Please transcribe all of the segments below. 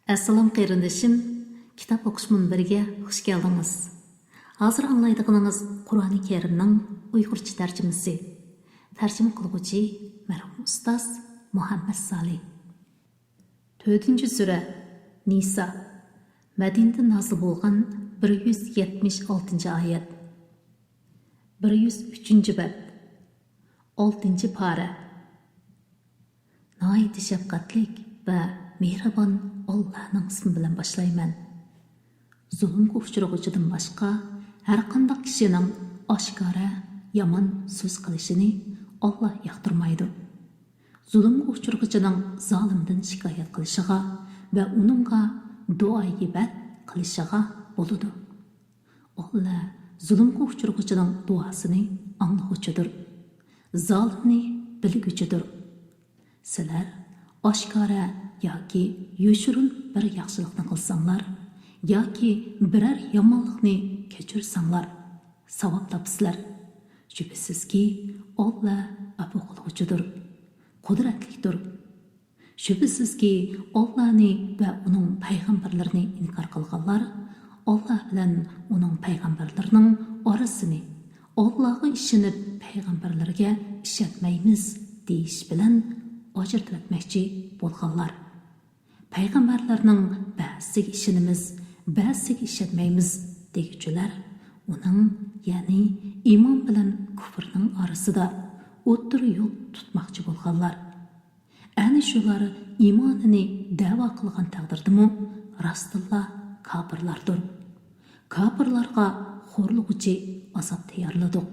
Assalomu qarindoshim, kitob o'qish munbiriga xush keldingiz. Hozir anglaydiganingiz Qur'oni Karimning Uyg'urcha tarjimasi. Tarjima qiluvchi marhum ustoz Muhammad Salih. 4-sura Nisa. Madinada nozil bo'lgan 176-oyat. 103-bab. 6-para. Nəhayət şəfqətlik və mehribon Allah'ın ismi bilan başlayman. Zulmga uchrag'uchidan boshqa har qanday kishining oshkora yomon so'z qilishini Alloh yoqtirmaydi. Zulmga uchrag'uchining zolimdan shikoyat qilishiga va uningga duoibat qilishiga bo'ladi. Alloh zulmga uchrag'uchining duosini anglovchidir. Zolimni bilguchidir. Sizlar oshkora yoki yoshirin bir yaxshilikni qilsanglar yoki biror yomonlikni kechirsanglar savob topsizlar. Shubhisizki Alloh afu qiluvchidir, qudratlidir. Shubhisizki Allohni va uning payg'ambarlarini inkor qilganlar Alloh bilan uning payg'ambarlarining orasini Allohga ishonib payg'ambarlarga ishonmaymiz deyish bilan ajratib etmoqchi bo'lganlar. Payg'ambarlarning ba'ziga ishonamiz, ba'ziga ishonmaymiz deguchilar uning, ya'ni iymon bilan kufrning orasida o'tir yo'l tutmoqchi bo'lganlar. Ana shular iymonini da'vo qilgan taqdirdami rostilla kofirlardir. Kofirlarga xo'rlig'uchi azob tayyorladik.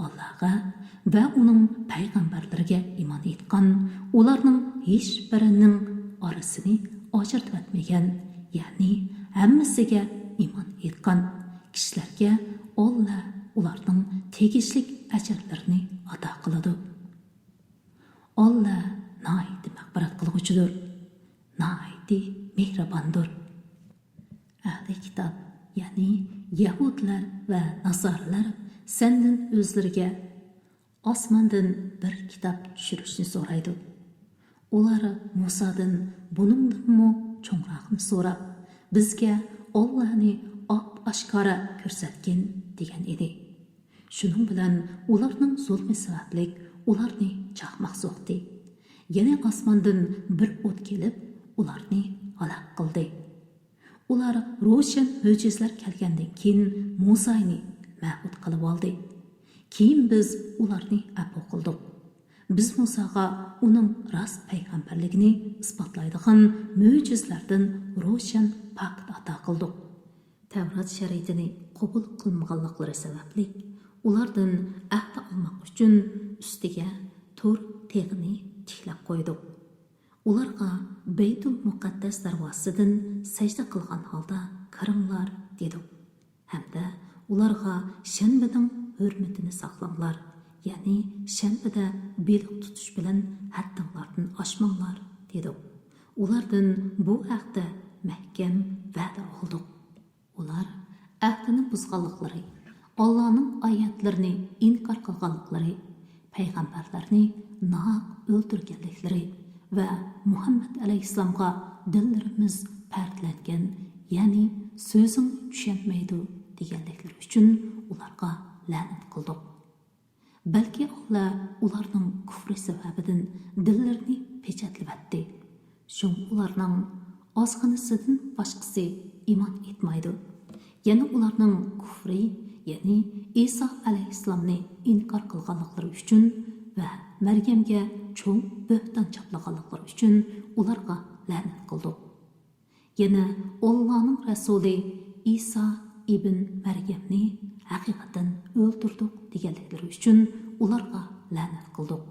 Allohga va uning payg'ambarlariga iymon etgan, ularning hech birining orasini ajratib etmagan, ya'ni hammasiga iymon etgan kishilarga Alloh ularning tegishli ajrlarini ato qiladi. Alloh nihoyat mag'firat qiluvchidir, nihoyat mehribondir. Ahli kitob, ya'ni Yahudlar va Nasoralar sendan o'zlariga osmondan bir kitob tushirishni so'raydi. Ular Musodan buningdanmi cho'ngroqni so'rab, bizga Allohni oshkora ko'rsatgin degan edi. Shuning bilan ularning zulmi sababli ularni chaqmoq so'qdi. Yana osmondan bir o't kelib, ularni halok qildi. Ular ro'shan mo'jizlar kelgandan keyin Musoni ma'bud qilib oldi. Keyin biz ularni afu qildik. Biz Musoga uning rost payg'ambarligini isbotlaydigan mo'jizlardan ro'shan pakt ato qildik. Tavrat shariatini qabul qilmaganliklari sababli ulardan ahd olmoq uchun ustiga tur teg'ini tiklab qo'ydik. Ularga Baytul Muqaddas darvozasidan sajda qilgan holda kiringlar dedik. Hamda ularga shanbaning hurmatini saqlanglar, ya'ni shanbada beliq tutish bilan haddinglardan oshmanglar dedik. Ulardan bu haqda mahkam va'da oldik. Ular ahdini buzganliklari, Allohning oyatlarini inkor qilganliklari, payg'ambarlarni nohaq o'ldirganliklari va Muhammad alayhissalomga dillarimiz partlangan, ya'ni so'zing tushunmaydi deganliklari uchun ularga la'nat qildik. Balki Alloh ularning kufri sababidan dillarini pechatlab etdi. Shun ularning ozg'inasidan boshqasi iymon etmaydi. Yana ularning kufri, ya'ni Isa alayhissalomni inkor qilganliklari uchun va Maryamga cho'ng bo'hton chaplaganliklari uchun ularga la'nat qildik. Yana Allohning rasuli Isa ibn Maryamni haqiqatan o'ldirdik deganliklari uchun ularga la'nat qildik.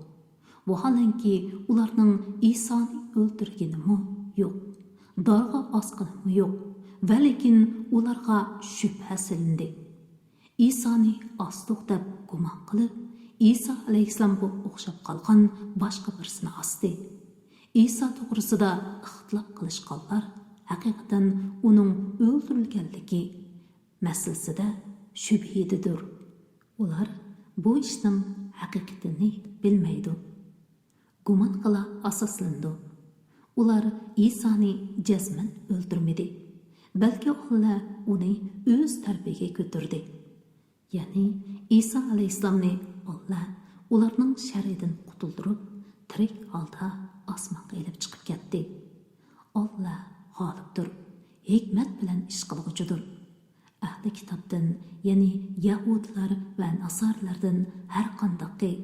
Vaholanki ularning Isoni o'ldirganimi yo'q, dorga osqanimi yo'q, va lekin ularga shubha silindi. Isoni osdiq deb gumon qilib, Isa alayhissalomga o'xshab qolgan boshqa birsini osdi. Isa to'g'risida ixtilof qilishganlar haqiqatan uning o'ldirilganligi masalasida shubhididir. Ular bu ishning haqiqatini bilmaydi. Gumon qila asoslandi. ular İsa'ni jazman o'ldirmadi. Balki Allah uni o'z tarafiga ko'tardi. Ya'ni İsa alayhissalomni Allah ularning sharridan qutuldirib, tirik holda osmonga elib chiqib ketdi. Allah g'olibdir, hikmat bilan ish qiluvchidir. Ahli kitobdan, ya'ni Yahudilar va Nasarlardan har qanday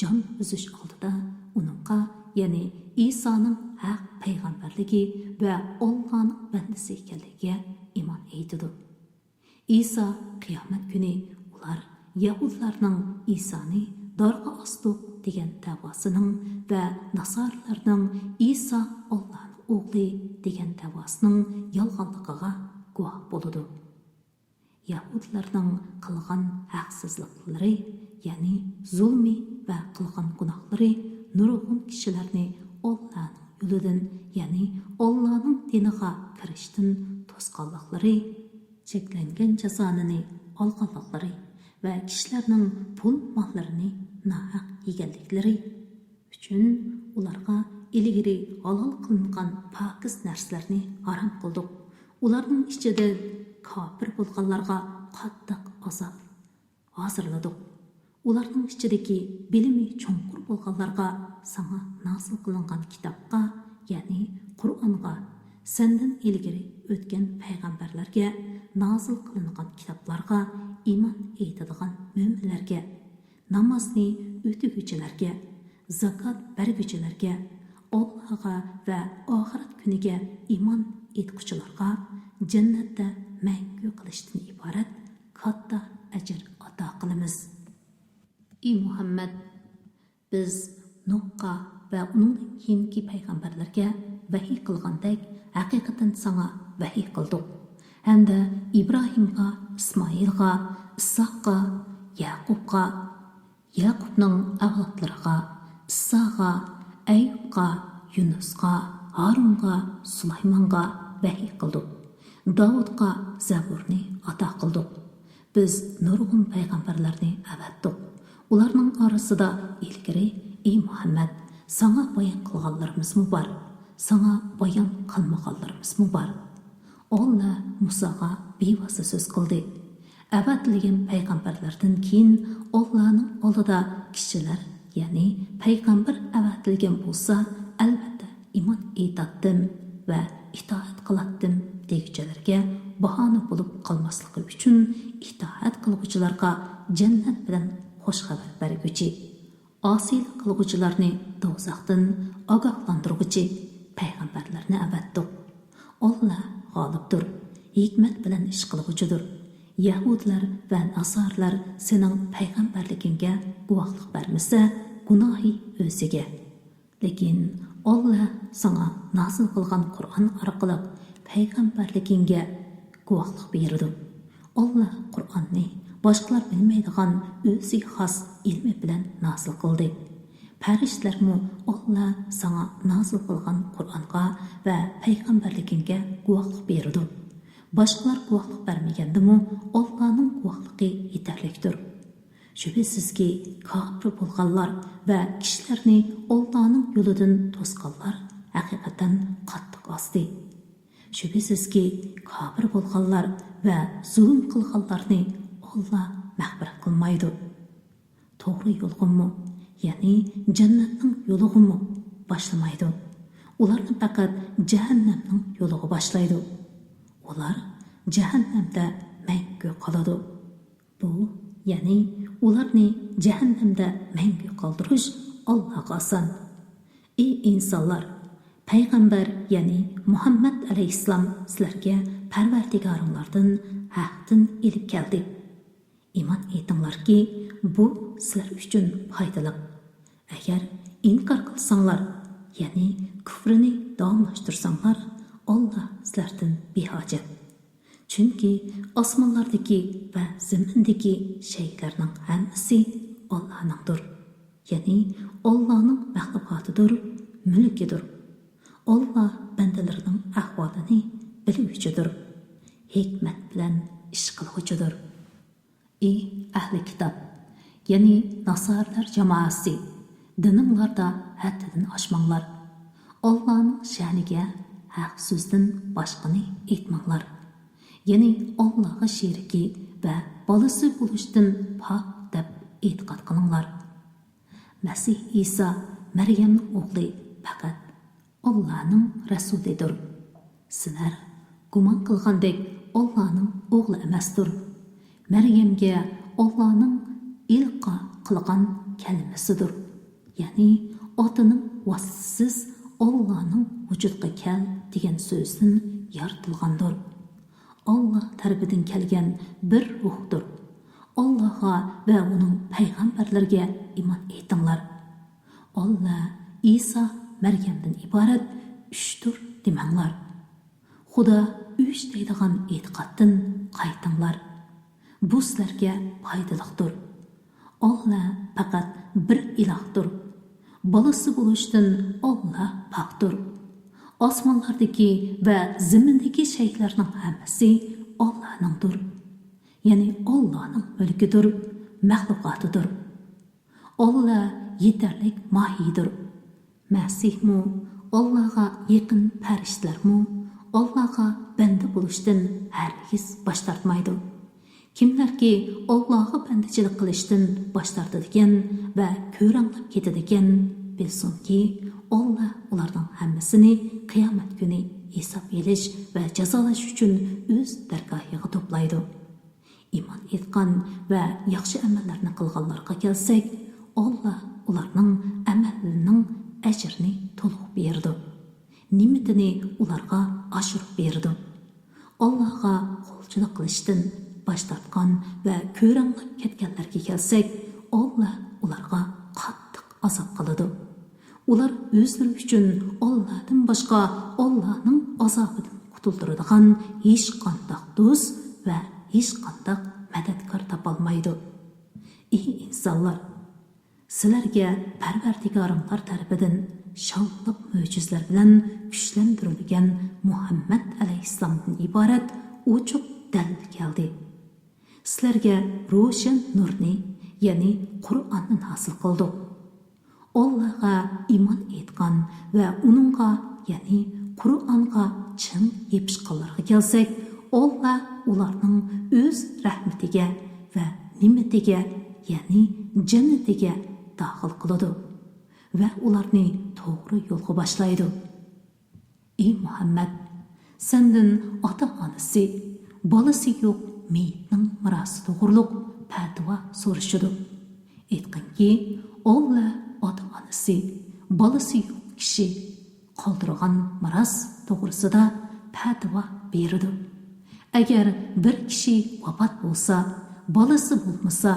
jon uzish oldida uningga, ya'ni İsa'ning haq payg'ambarligi va Allohning bandasi ekanligiga iymon etadi. İsa qiyomat kuni ular Yahudilarning İsa'ni dorga osdi degan davosining va Nasarlarning İsa Allohning o'g'li degan davosining yolg'onligiga guvoh bo'ladi. Yahudilarning qilgan haqsizliklari, ya'ni zulmi va qilgan gunohlari nurg'un kishilarni Allohning yo'lidan, ya'ni Allohning diniga kirishdan to'sqanliklari, cheklangan jazonini olganliklari va kishilarning pul mollarini nohaq yeganliklari uchun ularga ilgari halol qilingan pokiz narsalarni harom qildik. Ularning ichida kofir bo'lganlarga qattiq azob hozirladik. Ularning ichidagi bilimi cho'nqur bo'lganlarga sana nozil qilingan kitobga, ya'ni Qur'onga, sendan ilgari o'tgan payg'ambarlarga nozil qilingan kitoblarga iymon etadigan mo'minlarga, namozni o'tuvchilarga, zakot beruvchilarga, Allohga va oxirat kuniga iymon etuvchilarga jannatda mangu qilishdan iborat katta ajr ato qilamiz. Ey Muhammad, biz Nuhga va uning keyingi payg'ambarlarga vahiy qilgandek haqiqatan sana vahiy qildik. Hamda İbrahimga, İsmoilga, Issoqqa, Yaqubga, Yaqubning avlodlariga, Issoqqa, Ayyubga, Yunusga, Harunga, Sulaymonga vahiy qildik. Davudga Zaburni ato qildik. Biz nurg'un payg'ambarlarni avatdik. Ularning orasida ilgari ey Muhammad, sana bayon qilganlarimiz bor, sana bayon qilmaganlarimiz bor. Allah Musaga bevosita so'z qildi. Avatilgan payg'ambarlardan keyin Allohning oldida kishilar, ya'ni payg'ambar avatilgan bo'lsa, albatta iymon etdim va itoat qilatdim deguchilarga bahona bo'lib qolmasligi uchun itoat qiluvchilarga jannat bilan xush xabar berguchi, osiylik qiluvchilarni do'zaxdan ogohlantirguchi payg'ambarlarni avatdik. Allah g'olibdir, hikmat bilan ish qiluvchidir. Yahudilar va Nasarlar sening payg'ambarligingga guvohlik bermasa, gunohi o'ziga. Lekin Allah sana nozil qilgan Qur'on orqali payg'ambarligingga guvohlik berdi. Allah Qur'onni boshqalar bilmaydigan o'ziga xos ilmi bilan nozil qildi. Farishtalarmu Allah sana nozil qilgan Qur'onga va payg'ambarligingga guvohlik berdi. Boshqalar guvohlik bermagandimi, Allohning guvohligi yetarlidir. Shubhisizki, kofir bo'lganlar va kishilarni Allohning yo'lidan to'sqanlar haqiqatan qattiq osdi. Shubhisizki, kofir bo'lganlar va zulm qilganlarni Allah mag'firat qilmaydi. To'g'ri yo'lg'imi, ya'ni jannatning yo'lig'imi boshlamaydi. Ularni faqat jahannamning yo'lig'i boshlaydi. Ular jahannamda mangu qoladi. Bu, ya'ni ularni jahannamda mangu qoldirish Allohga oson. Ey insonlar, payg'ambar, ya'ni Muhammad alayhissalom sizlarga Parvardigoringlardan haqdan elib keldi. Iymon etinglarki, bu sizlar uchun foydali. Agar inkor qilsanglar, ya'ni kufrini davomlashtirsanglar, Allah sizlardan behojat. Chunki osmonlardagi va zamindagi shaylarning hammasi Allohningdir. Ya'ni Allohning maxluqotidir, mulkidir. Allah bandalarining ahvolini biluvchidir, hikmat bilan ish qiluvchidir. Ey ahli kitob, ya'ni Nasarlar jamoasi, dininglarda haddidan oshmanglar. Allah'ның şəniga haq sözdən başqını etmanglar. Yani Allah'a şeriki və balası buluşdan pak deb etiqad qılыңlar. Məsih İsa Məryəmnin oğlu faqat Allah'ның rəsulidir. Sizlər guman qılğandek Allah'ның oğlu emasdır. Məryəmə Allah'ның ilqa qılğan kəlməsidir. Yani otının vasıtsız Allah'ның vücudqa kel degan so'zdan yaratılgandır. Allah tərəfindən kelgan bir ruhdur. Allah'a və onun peyğəmbərlərə iman etinglar. Allah, İsa, Məryəmdən ibarət üçdür demanglar. Xudo üç deydigan etiqaddan qaytinglar. Bu sizlərə faydalıqdır. Allah faqat bir ilahdır. Balası buluşdan Allah pakdır. Osmanlardaki ve zimindeki şeylerin hepsi Allah'ındır. Yani Allah'ın mülküdür, mahlukatıdır. Allah yeterlik mahidir. Mesih mu, Allah'a yakın periştler mu, Allah'a bende buluşdan herkes baştartmaydı. Kimler ki Allah'a bendicilik qilishdan bosh tortadigan va ko'ranglab ketadigan bilsin ki Allah ularning hammasini qiyomat kuni hisob elish va jazolash uchun o'z dargohiga to'playdi. Iymon etgan va yaxshi amallarni qilganlarga kelsak, Allah ularning amallarining ajrini to'liq berdi. Nimatini ularga oshirib berdi. Allohga qo'lchilik qilishdan bosh tortgan va ko'ranglab ketganlarga kelsak, Allah ularga qattiq azob qiladi. Ular o'zlari uchun Allohdan boshqa Allohning azobidan qutuldiradigan hech qanday do'st va hech qanday madadkor topolmaydi. Ey insonlar, sizlarga Parvardigoringlar tarafidan shovliq mo'jizlar bilan kuchlantirilgan Muhammad alayhissalomdan iborat ochiq dalil keldi. Sizlarga ro'shan nurni, ya'ni Qur'onni hosil qildik. Allohga iymon etgan va uningga, ya'ni Qur'onga chin yepishqanlarga kelsak, Alloh ularning o'z rahmatiga va ne'matiga, ya'ni jannatiga daxil qiladi va ularni to'g'ri yo'lga boshlaydi. Ey Muhammad, sendan ota-onasi, bolasi yo'q meyitning mirosi to'g'riliq fatvo so'rashidi. Aytqinki, Allah ota-onasi, bolasi yo'q kishi qoldirgan miros to'g'risida fatvo beradi. Agar bir kishi vafot bo'lsa, bolasi bo'lmasa,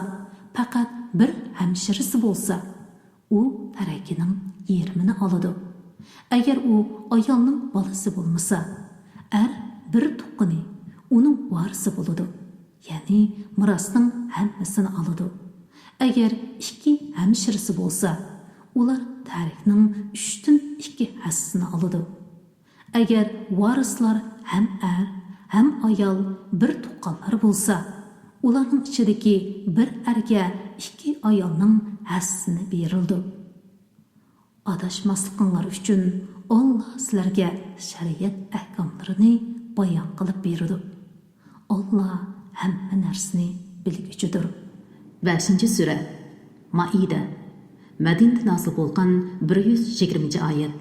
faqat bir hamshirasi bo'lsa, u tarakining yarmini oladi. Agar u ayolning bolasi bo'lmasa, bir tuqqani uning varisi bo'ladi. Ya'ni mirosning hammasini oladi. Agar ikki hamshirasi bo'lsa, ular tarikning 3dan 2 hissasini oladi. Agar varislar ham ham ayol bir tuqqanlar bo'lsa, ularning ichidagi bir erga 2 ayolning hissasini berildi. Adashmasliqinglar uchun Allah sizlarga shariat ahkomlarini bayon qilib berdi. Allah hamma narsani bilguchidir. 5-sura Maida Madinada nazil bo'lgan 120-oyat.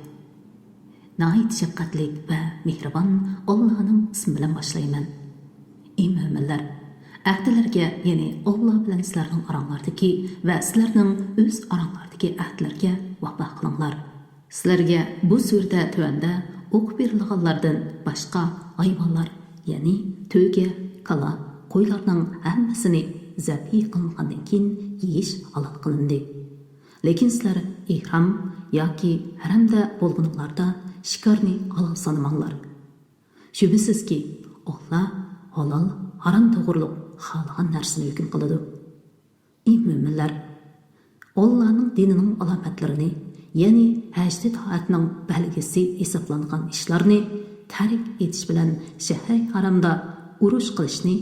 Nəhayət şəqqətlik və mehribon Allah'ın ismi bilan boshlayman. Ey mo'minlar, ahdilarga, ya'ni Allah bilan sizlarning oranglardagi va sizlarning o'z oranglardagi ahdlarga vafo qilinglar. Sizlarga bu surda tuvanda o'qib berilganlardan boshqa hayvonlar, ya'ni to'ga, kala, qo'ylarning hammasini zabiy qilingandan keyin yeyish halol qilindi. Lekin sizlar ihrom yoki haramda bo'lguninglarda shikarni halol sanamanglar. Shubhisizki, Allah halol, harom to'g'riliq xohlagan narsani hukm qiladi. Ey mo'minlar, Allah'ning dinining alomatlarini, ya'ni hajdi toatning belgisi hisoblangan ishlarni tarik etish bilan shahar haromda urush qilishni,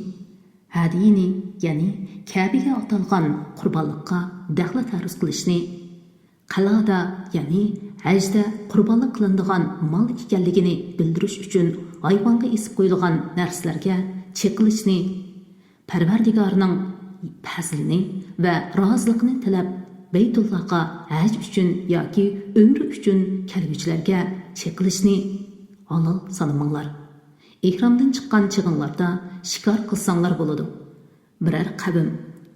hadiyini, ya'ni Kabe'ga atalgan qurbonlikqa daxli taruz qilishni, qalada, ya'ni hajda qurbonlik qilinadigan mol ekanligini bildirish uchun hayvonga esib qo'yilgan narsalarga cheqilishni, Parvardigorning fazlini va roziligini tilab Baytullohga haj uchun yoki umri uchun kelguvchilarga cheqilishni halol sanamanglar. Ihromdan chiqqan chig'inlarda shikor qilsanglar bo'ladi. Biror qavm,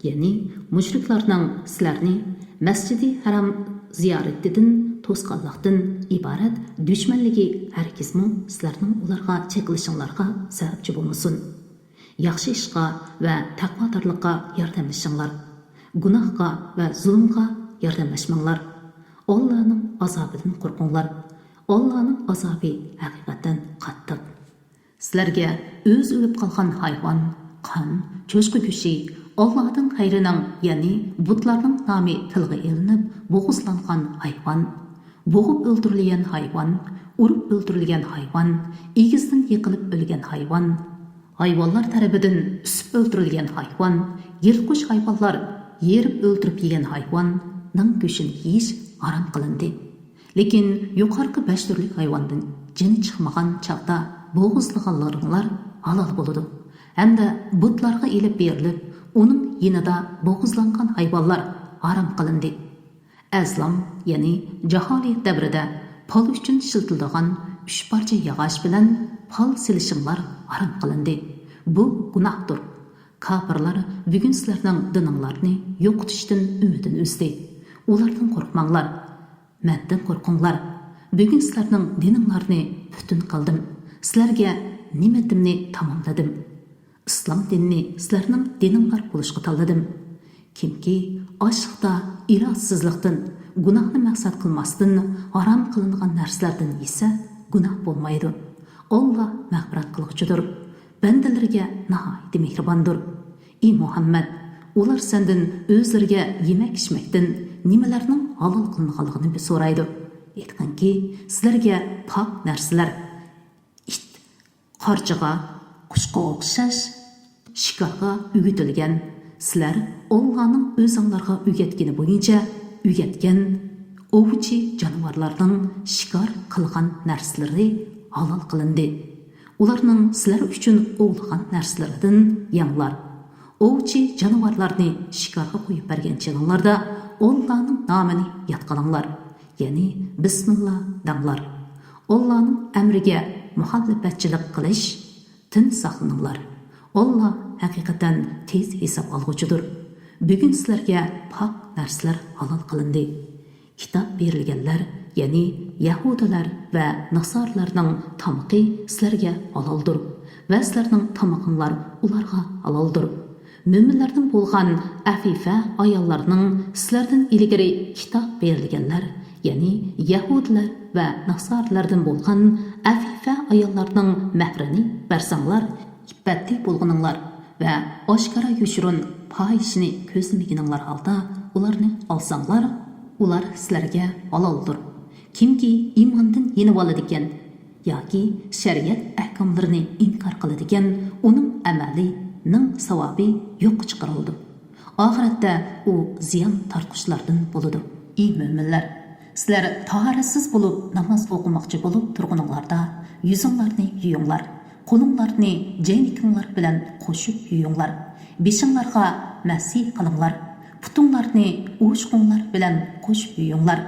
ya'ni mushriklarning sizlarni Masjidi Haram ziyaratidan to'sqanlikdan iborat dushmanligi hargizmi sizlarning ularga cheqilishinglarga sababchi bo'lmasin. Yaxshi ishqa va taqvodorlikqa yordamlashinglar. Gunohga va zulmga yordamlashmanglar. Allohning azobidan qo'rqinglar. Allohning azobi haqiqatan qattiq. Sizlarga o'z o'lib qolgan hayvon, qon, cho'chqa go'shi, Allohning xayrining, ya'ni butlarning nomi tilga ilinib, bo'g'izlangan hayvon, bo'g'ib o'ldirilgan hayvon, urib o'ldirilgan hayvon, egizdan yiqilib o'lgan hayvon, hayvonlar tarafidan usib o'ldirilgan hayvon, yirtqich hayvonlar yerib o'ldirib yegan hayvonning go'shini yeyish harom qilindi. Lekin yuqorqi 5 turlik hayvondan jini chiqmagan chaqda bo'g'izlaganlaringlar halol bo'ladi. Hamda butlarga elib berilib, uning yinida bo'g'izlangan hayvonlar harom qilindi. Azlam, ya'ni jaholiyat davrida pol uchun shiltildigan 3 parcha yog'och bilan pol silishinglar harom qilindi. Bu gunohdir. Kafirlar bugun sizlarning dininglarni yo'qotishdan umidini uzdi. Ulardan qo'rqmanglar. Mendan qo'rqinglar. Bugun sizlarning dininglarni butun qildim. Sizlarga ne'matimni tamomladim. Islom dinini sizlarning dininglar bo'lishga tanladim. Kimki ochiqda irodasizlikdan, gunohni maqsad qilmasdan harom qilingan narsalardan yesa, gunoh bo'lmaydi. Alloh mag'firat qiluvchidir. Bandalariga nihoyat mehribondir. Ey Muhammad, ular sendan o'zlariga yemak-ichmakdan nimalarning halol qilinganligini so'raydi. Aytganki, sizlarga pok narsalar, it, qarchiga, qushqa o'xshash shikorga o'gitilgan, sizlar Allohning o'zinglarga o'rgatgani bo'yicha o'rgatgan ovchi jonivorlarning shikor qilgan narsalari halol qilindi. Ularning sizlar uchun o'g'ilgan narsalaridan yanglar. Ovchi jonivorlarni shikorga qo'yib bergan chig'inlarda Allohning nomini yod qilinglar, ya'ni bismillah danglar. Allohning amriga muxolifatchilik qilish tin saqlaninglar. Alloh haqiqatan tez hisob olg'uchidir. Bugun sizlarga pok narsalar halol qilindi. Kitob berilganlar, ya'ni Yahudilar va Nasorlarning tamoqi sizlarga haloldir va sizlarning tamoqinglar ularga haloldir. Mo'minlardan bo'lgan afifa ayollarning sizlardan ilgari kitob berilganlar, ya'ni Yahudilar va Nasorlardan bo'lgan afifa ayollarning mahrini bersanglar, iffatli bo'lganinglar va oshkora yushurun fohishni ko'zlamaganinglar holda ularni olsanglar, ular sizlarga haloldir. Kimki iymondan yenib oladigan yoki shariat ahkomlarini inkor qiladigan, uning amalining savobi yo'q chiqarildi. Oxiratda u ziyon tortqushlardan bo'ladi. Ey mo'minlar, sizlar tahoratsiz bo'lib namoz o'qimoqchi bo'lib turganinglarda yuzinglarni yuyinglar, qo'linglarni jaynikinglar bilan qo'shib yuyinglar, beshinglarga masih qilinglar, putinglarni o'shqinglar bilan qo'shib yuyinglar.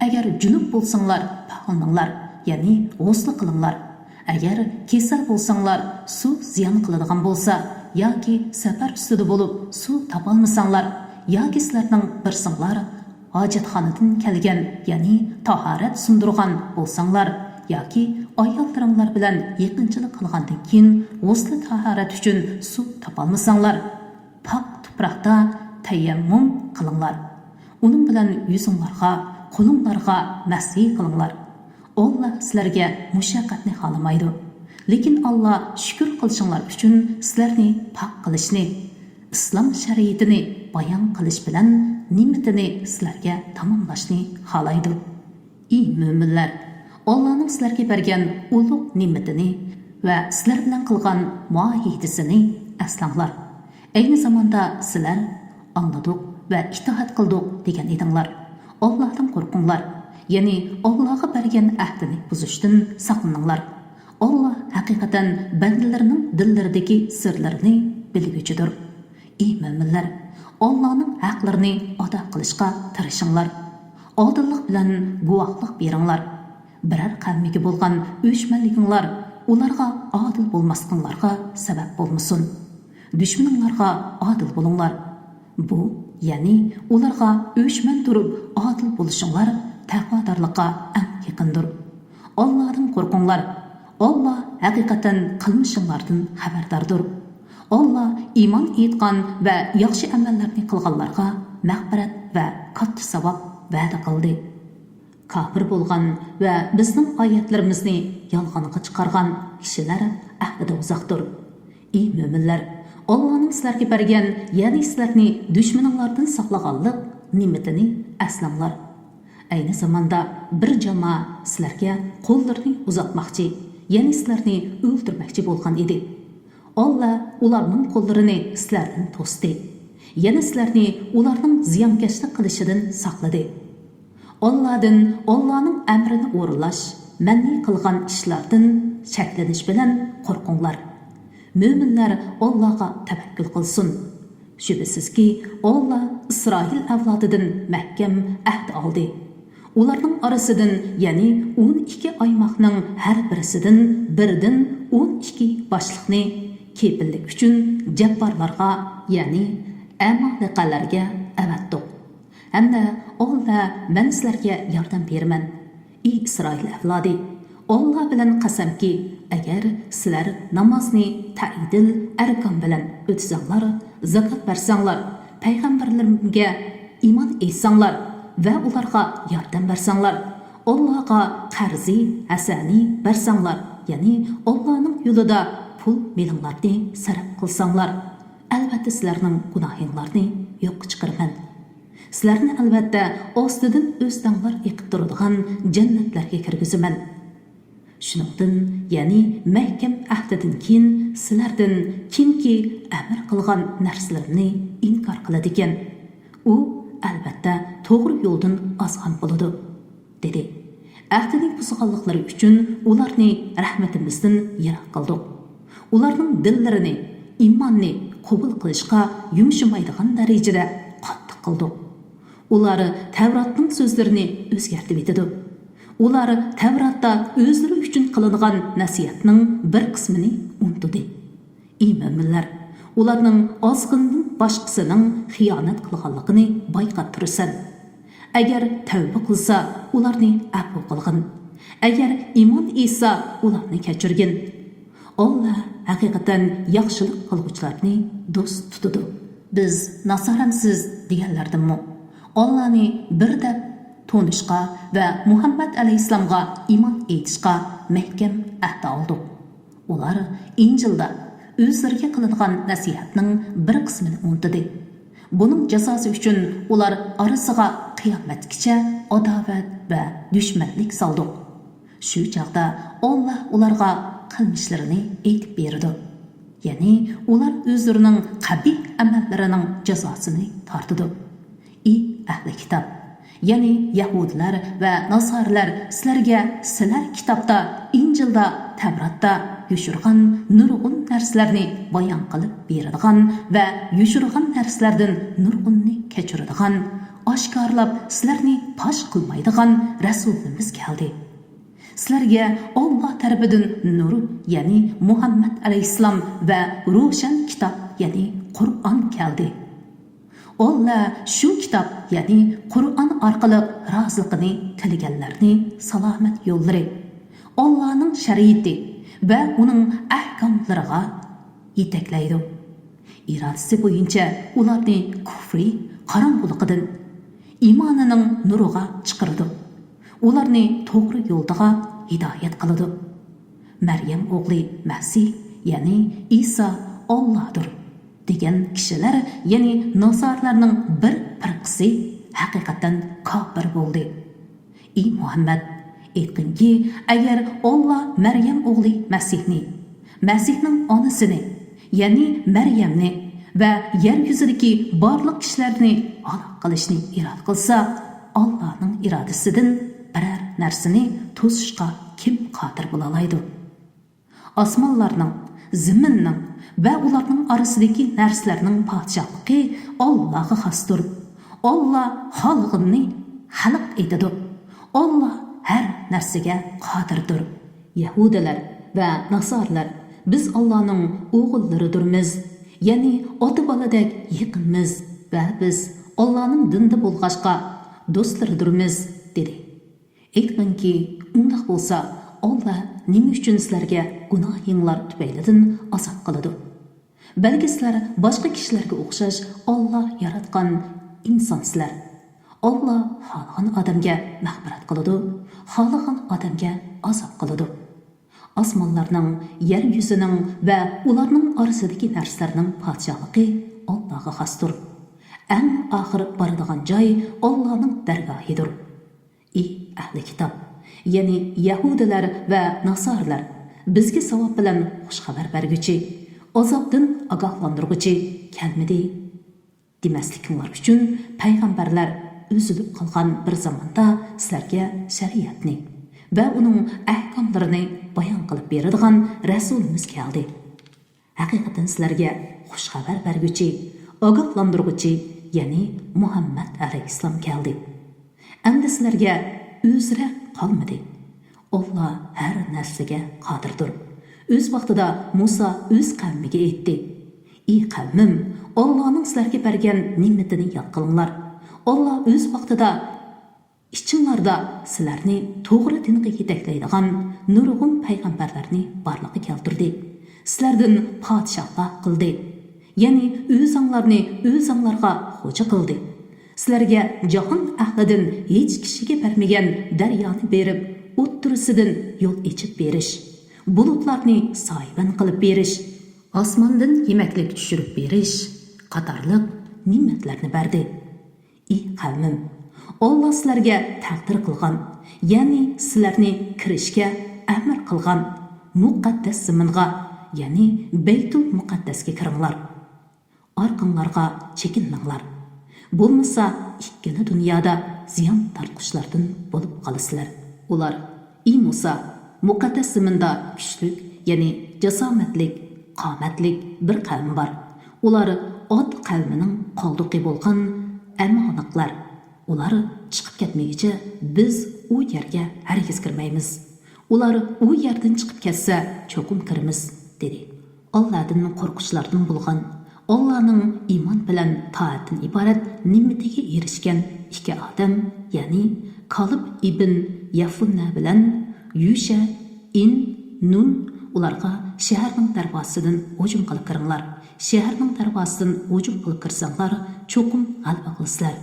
Agar junub bo'lsanglar, paqilninglar, ya'ni g'usl qilinglar. Agar kasal bo'lsanglar, suv ziyon qiladigan bo'lsa, yoki safar ustida bo'lib suv topolmasanglar, yoki sizlarning bir singlar hojatxonadan kelgan, ya'ni tahorat sundirgan bo'lsanglar, yoki ayollaringlar bilan yaqinchilik qilgandan keyin g'usl tahorat uchun suv topolmasanglar, pok tuproqda tayammum qilinglar. Uning bilan yuzinglarga, qo'linglarga masih qilinglar. Alloh sizlarga mushaqqatni xolamaydi. Lekin Alloh shukr qilishinglar uchun sizlarni pok qilishni, islom shariatini bayon qilish bilan ne'matini sizlarga tamomlashni xohlaydi. Ey mo'minlar, Allohning sizlarga bergan ulug' ne'matini va sizlar bilan qilgan muohidasini aslanglar. Ayni zamonda sizlar angladik va itoat qildik degan edinglar. Allohdan qo'rqinglar. ya'ni Allohga bergan ahdini buzishdan saqlaninglar. Allah haqiqatan bandalarining dillaridagi sirlarini bilguchidir. Ey mo'minlar, Allohning haqlarini ado qilishga tirishinglar. Odillik bilan guvohlik beringlar. Biror qavmiga bo'lgan o'chmanliginglar ularga adil bo'lmasliklariga sabab bo'lmasin. Dushmaninglarga adil bo'linglar. Bu, ya'ni ularga o'chman turib adil bo'lishinglar taqvodorlikqa eng yaqindir. Allohdan qo'rqinglar. Allah haqiqatan qilmishinglardan xabardordir. Allah iymon etgan va yaxshi amallarni qilganlarga mag'firat va katta savob va'da qildi. Kafir bo'lgan va bizning oyatlarimizni yolg'onga chiqargan kishilar ahdida uzoqdir. Ey mo'minlar, Allohning sizlarga bergan, ya'ni sizlarni dushmaninglardan saqlaganlik ne'matini aslanglar. Ayni zamonda bir jamoa sizlarga qo'llarini uzatmoqchi, ya'ni sizlarni o'ldirmoqchi bo'lgan edi. Allah ularning qo'llarini sizlardan to'sdi. Yana sizlarni ularning ziyonkashlik qilishidan saqladi. Allahning amrini o'rinlash, manni qilgan ishlardan cheklanish bilan qo'rqinglar. Mo'minlar Allohga tavakkul qilsin. Shubhasizki, Allah Isroil avlodidan mahkam ahd oldi. Ularning orasidan, ya'ni 12 oymoqning har birisidan birdan 12 boshliqni kepillik uchun jabbarlarga, ya'ni amaliqalarga avatdi. Hamda Allah men sizlarga yordam beraman. Ey Isroil avlodi, Allah bilan qasamki, agar sizlar namozni ta'idil arkan bilan o'tsanglar, zakot bersanglar, payg'ambarlarga iymon etsanglar va ularga yordam bersanglar, Allohga qarzi hasani bersanglar, ya'ni Allohning yo'lida pul melinglarni sarf qilsanglar, albatta sizlarning gunohinglarni yo'q chiqaraman. Sizlarni albatta ostidan o'stanglar eqib turadigan jannatlarga kirgizaman. Shuningdan, ya'ni mahkam ahdidan keyin sizlardan kimki amr qilgan narsalarni inkor qiladi ekan, u albatta to'g'ri yo'ldan ozgan bo'ladi, dedi. Ahdining buzganliklari uchun ularni rahmatimizdan yiroq qildik. Ularning dillarini, iymonni qabul qilishga yumshamaydigan darajada qattiq qildik. Ular Tavratning so'zlarini o'zgartib etdi. Ular Tavratda o'zlari uchun qilingan nasihatning bir qismini unutdi. Ey mo'minlar, ularning ozg'indan boshqasining xiyonat qilganligini bayqab tursan. Agar tavba qilsa, ularni afv qilgin. Agar iymon etsa, ularni kechirgin. Allah haqiqatan yaxshilik qiluvchilarni do'st tutadi. Biz nasoramsiz deganlardanmi? Allahni bir deb tonishqa va Muhammad alayhisalomga iymon etishga mahkam ahd oldik. Ular Injilda o'zlariga qilingan nasihatning bir qismini unutdi. Buning jazosi uchun ular orasiga qiyomatgacha adovat va dushmanlik soldi. Shu chaqda Allah ularga qilmishlarini aytib berdi. Ya'ni ular o'zlarining qabih amallarining jazosini tortdi. Ey ahli kitob, ya'ni Yahudilar va Nasarlar sizlar kitobda, Injilda, Tavratda yushirgan nurg'un narsalarni bayon qilib beradigan va yushirgan narsalardan nurg'unni kechiradigan, oshkorlab sizlarni fosh qilmaydigan rasulimiz keldi. Sizlarga Alloh tarafidan nur, ya'ni Muhammad alayhisalom va ro'shan kitob, ya'ni Qur'on keldi. Allah shu kitob, ya'ni Qur'on orqali roziligini tilaganlarni salomat yo'llari, Allohning shariati va uning ahkomlariga yetaklaydi. Irodasi bo'yicha ularni kufri qorong'uligidan iymonining nuriga chiqardi. Ularni to'g'ri yo'lga hidoyat qiladi. Maryam o'g'li Masih, ya'ni Isa Allohdir degan kishilar, ya'ni Nasarlarning bir firqasi haqiqatan kofir bo'ldi. Ey Muhammad, aytqinki, agar Alloh Maryam o'g'li Masihning onasini, ya'ni Maryamni va yer yuzidagi barliq kishilarni halok qilishni irod qilsa, Allohning irodasidan biror narsani to'sishga kim qodir bo'la oladi? Osmonlarning, zaminning va ularning orasidagi narsalarning podshohligi Allohga xosdir. Alloh xalqini xalq etadi. Alloh har narsaga qodirdir. Yahudilar va nasorlar biz Allohning o'g'illaridirmiz, ya'ni ota-boladek yaqinmiz va biz Allohning dinida bo'lg'ashqa do'stlaridirmiz dedi. Aytganki, undaq bo'lsa, Alloh nima uchun sizlarga gunohinglar tufaylidan azob qiladi? Balki sizlar boshqa kishilarga o'xshash Alloh yaratgan insonsizlar. Alloh xohlagan odamga mag'firat qiladi, xohlagan odamga azob qiladi. Osmonlarning, yer yuzining va ularning orasidagi narsalarning podshohligi Allohga xosdir. Eng oxir boradigan joy Allohning dargohidir. Ey ahli kitob, ya'ni Yahudilar va Nasorlar, bizga savob bilan xush xabar berguchi, azobdan ogohlantirguchi kelmadi demasliklar uchun payg'ambarlar üzülüp qolgan bir zamonda sizlarga shariatni va uning ahkomlarini bayon qilib beradigan rasulimiz keldi. Haqiqatan sizlarga xush xabar berguchi, ogohlantirguchi, ya'ni Muhammad alayhissalom keldi. Endi sizlarga o'zra qolmadi. Alloh har narsaga qodirdir. O'z vaqtida Musa o'z qavmiga aytdi: "Ey qavmim, Allohning sizlarga bergan ne'matini yod qilinglar. Alloh o'z vaqtida ichinglarda sizlarni to'g'ri dinga yetaklaydigan nurg'un payg'ambarlarni barliqqa keltirdi. Sizlardan podshohlar qildi. Ya'ni o'zinglarni o'zinglarga xo'ja qildi. Sizlarga jahon ahlidan hech kishiga bermagan daryoni berib, o'ttirisidan yo'l ochib berish, bulutlarni soyban qilib berish, osmondan yemaklik tushirib berish qatorliq ne'matlarni berdi. Ey qavmim, Alloh sizlarga taqdir qilgan, ya'ni sizlarni kirishga amr qilgan muqaddas zaminga, ya'ni Baytul Muqaddasga kiringlar. Orqanglarga chekinmanglar. Bo'lmasa ikkala dunyoda ziyon tortqushlardan bo'lib qolasizlar. Ular: "Ey Musa, muqaddas zaminda kuchli, ya'ni jasomatlik, qomatlik bir qavm bor. Ular Od qavmining qoldiqi bo'lgan amoniqlar. Ular chiqib ketmayicha biz u yerga hargiz kirmaymiz. Ular u yerdan chiqib ketsa, cho'qim kiramiz" dedi. Allohdan qo'rqishlardan bo'lgan, Allohning iymon bilan toatdan iborat ne'matiga erishgan ikki odam, ya'ni Kalib ibn Yafunna bilan Yusha in Nun ularga shaharning darvozasidan hujum qilib kiringlar. Shaharning darvozasidan hujum qilib kirsanglar, cho'qim g'alaba qilasizlar.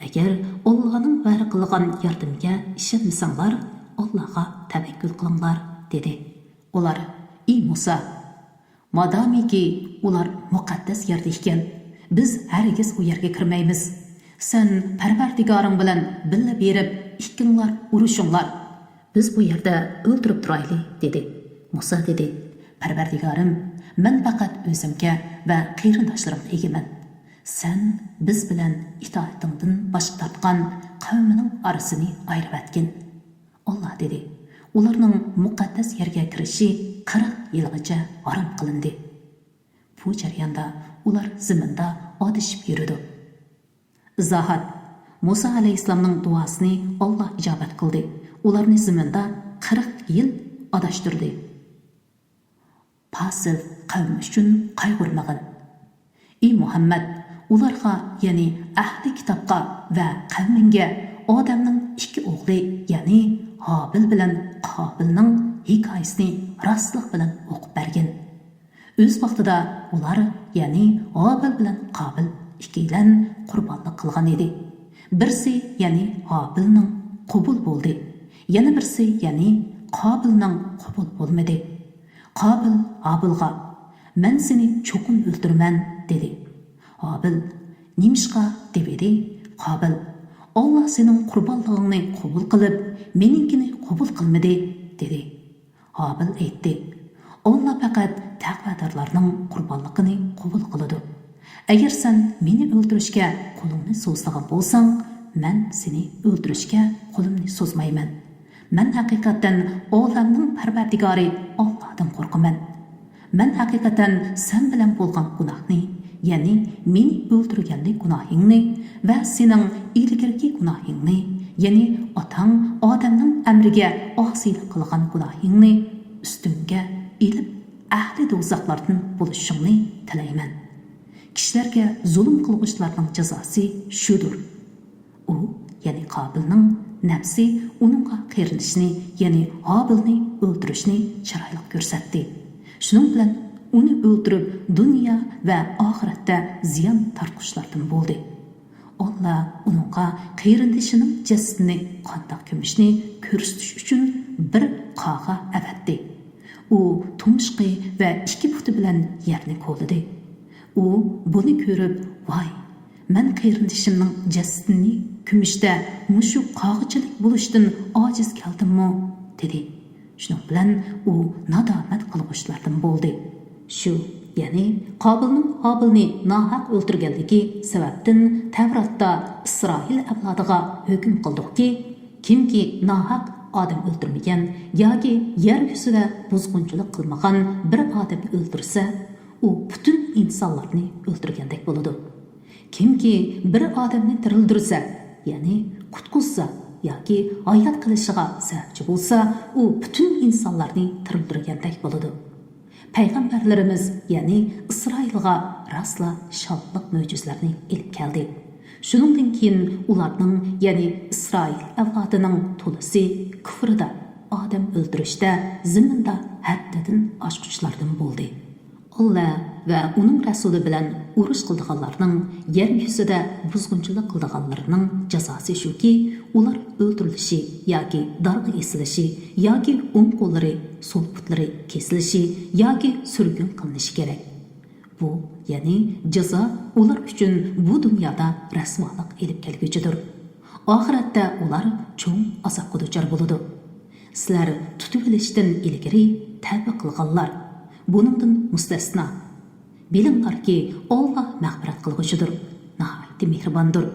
Agar Allohning va'da qilgan yordamiga ishonmasanglar, Allohga tavakkul qilinglar dedi. Ular: "Ey Musa, madomiki ular muqaddas yerda ekan, biz hargiz u yerga kirmaymiz. Sen Parvardigoring bilan billa berib, ikkinglar urushinglar. Biz bu yerda o'ltirib turaylik" dedi. Musa dedi: "Parvardigorim, men faqat o'zimga va qarindoshlarimga egaman. Sen biz bilan itoatingdan bosh tortgan qavmining orasini ayirib atgin." Alloh dedi: "Ularning muqaddas yerga kirishi 40 yilgacha harom qilindi." Bu jarayonda ular zaminda odishib yurdi. Zahot Musa alayhissalomning duosini Alloh ijobat qildi. Ularni zaminda 40 yil adashtirdi. Pasif qavm uchun qayg'urmag'in. Ey Muhammad, ularga, ya'ni ahli kitobga va qavminga odamning ikki o'g'li, ya'ni Hobil bilan Qobilning hikoyasini rostlik bilan o'qib bergin. O'z vaqtida ular, ya'ni Hobil bilan Qobil ikkilan qurbonlik qilgan edi. Birsi, ya'ni Hobilning qabul bo'ldi. Yana birsi, ya'ni Qobilning qabul bo'lmadi. Qobil Hobilga: "Men seni cho'qim o'ldiraman" dedi. Hobil: "Nimishqa?" dedi. Qobil: "Alloh sening qurbonligingni qabul qilib, meninkini qabul qilmadi" dedi. Hobil aytdi: "Alloh faqat taqvodorlarning qurbonligini qabul qiladi. Agar sen meni o'ldirishga qo'lingni so'zlagan bo'lsang, men seni o'ldirishga qo'limni so'zmayman" Men haqiqatan olamning parvardigori Allohdan qo'rqaman. Men haqiqatan sen bilan bo'lgan gunohni, ya'ni meni o'ldirganlik gunohingni va sening ilgirki gunohingni, ya'ni otang odamning amriga osiylik qilgan gunohingni ustimga ilib ahli do'zaxlardan bo'lishingni tilayman. Kishilarga zulm qilg'uvchilarning jazosi shudir. U, ya'ni Qobilning nafsi uningga qirinishni, ya'ni Hobilni o'ldirishni chiroyli ko'rsatdi. Shuning bilan uni o'ldirib, dunyo va oxiratda ziyon tarqishlardan bo'ldi. Allah uningga qirinishning jasadini qandoq ko'mishni ko'rsatish uchun bir qog'a avatdi. U tumshqi va ikki puti bilan yerni qo'lladi. U buni ko'rib, voy, men qirinishimning jasadini ko'mishda mushu qog'ichilik bo'lishdan ojiz keldimmi, dedi. Shuning bilan u nadomat qilg'uchilardan bo'ldi. Shu, ya'ni Qobilning Hobilni nohaq o'ldirganligi sababdan Tavratda Isroil avlodiga hukm qildiki, kimki nohaq odam o'ldirmagan yoki yer yuzida buzg'unchilik qilmagan bir odamni o'ldirsa, u butun insonlarni o'ldirgandek bo'ladi. Kimki bir odamni tirildirsa, ya'ni qutqizsa yoki hayot qilishiga sababchi bo'lsa, u butun insonlarni tirildirgandek bo'ladi. Payg'ambarlarimiz, ya'ni Isroilga rostla shodlik mo'jizalarini ilib keldi. Shuningdan keyin ularning, ya'ni Isroil avlodining to'lisi kufrda, odam o'ldirishda, ziminda haddidan oshquchlardan bo'ldi. Allah va uning rasuli bilan urush qildiganlarning, yer yuzida buzg'unchilik qildiganlarning jazosi shuki, ular o'ldirilishi yoki darg'a esilishi yoki o'ng qo'llari, so'l putlari kesilishi yoki surgun qilinishi kerak. Bu, ya'ni jazo ular uchun bu dunyoda rasvolik elib kelguchidir. Oxiratda ular cho'ng azobga duchor bo'ladi. Sizlar tutib olishdan ilgari tavba qilganlar buningdan mustasno. Bilinglarki, Alloh mag'firat qilg'uchidir, nihoyat mehribondir.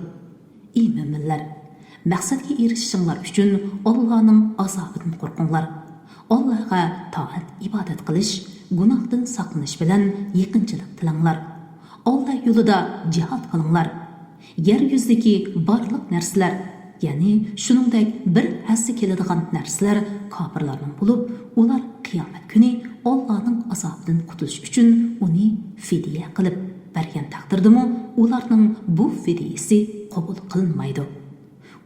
Ey mo'minlar, maqsadga erishishinglar uchun Allohning azobidan qo'rqinglar. Allohga toat ibodat qilish, gunohdan saqlanish bilan yaqinchilik tilanglar. Alloh yo'lida jihad qilinglar. Yer yuzidagi barliq narsalar, ya'ni shuningdek bir hassa keladigan narsalar kofirlarning bo'lib, ular qiyomat kuni Allohning azobidan qutulish uchun uni fidya qilib bergan taqdirdami, ularning bu fidyasi qabul qilinmaydi.